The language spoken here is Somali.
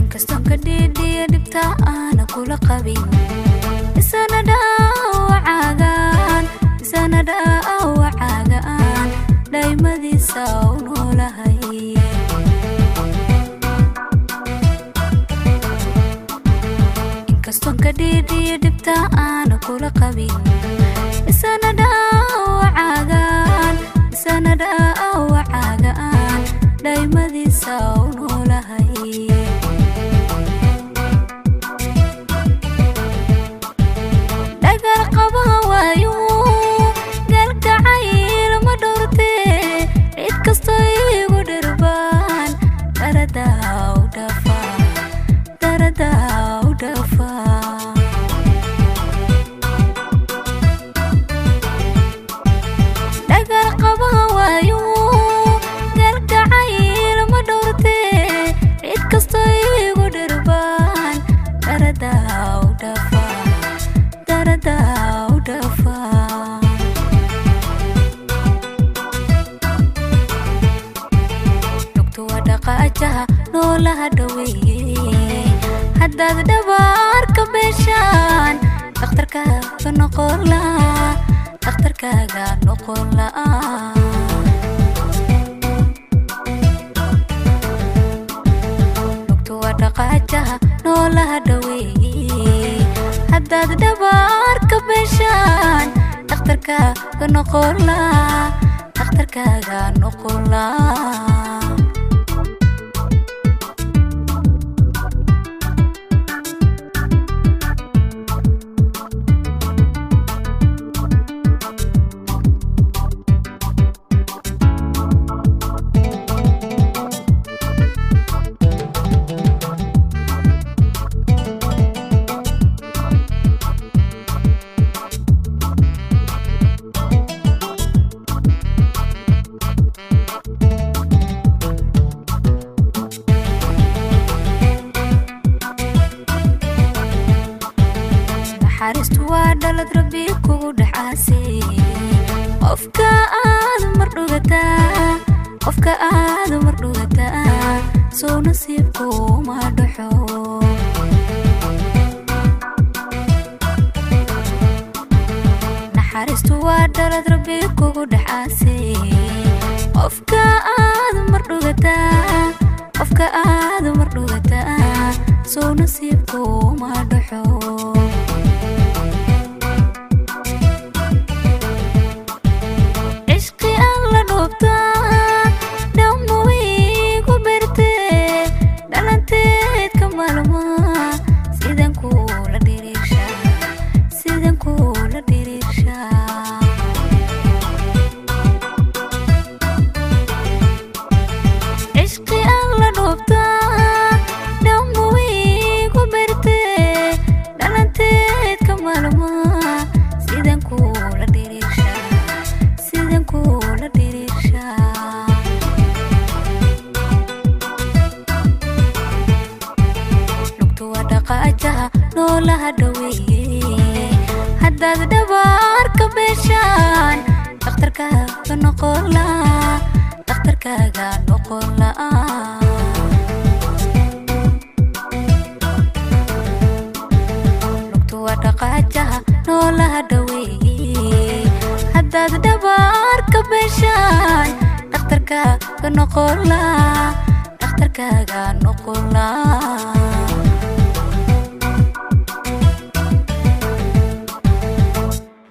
inkastoo ka dhiidhiya dhibta aana kula qabin isana dhaawacaagaan dhaymadiisa u noolahay inkastoo ka dhiidhiya dhibta aana kula qabin isana dhaawacaagaan dhaymadiisa u noolahay dhagar qaba waayo galgacayl ma dhowrtee cid kastoo igu dhirbaan daradaa u dhafaa dhagar qaba waayo galgacayl ma dhowrtee cid kastoo igu dhirbaan daradaa u dhafaa lugtu waa dhaqaajaha noolaha dhaweeye haddaad dhabaarka beeshaan dhakhtarkaaga noqon la'aa lugtu waa dhaqaajaha noolaha dhaweeye haddaad dhabaarka beeshaan dhakhtarkaaga noqon la'aa naxariistu waa dhalad rabbi kugu dhaxaasay qofka aad mar dhugataa soo nasiibku ma dhaxo naxariistu waa dhalad rabbi kugu dhaxaasay qofka aad mar dhugataa soo nasiibku ma dhaxo noolaha dhaweeye haddaad dhabaarka beeshaan dhakhtarkaaga noqon la'aa lugtu waa dhaqaajaha noolaha dhaweeye haddaad dhabaarka beeshaan dhakhtarkaaga noqon la'aa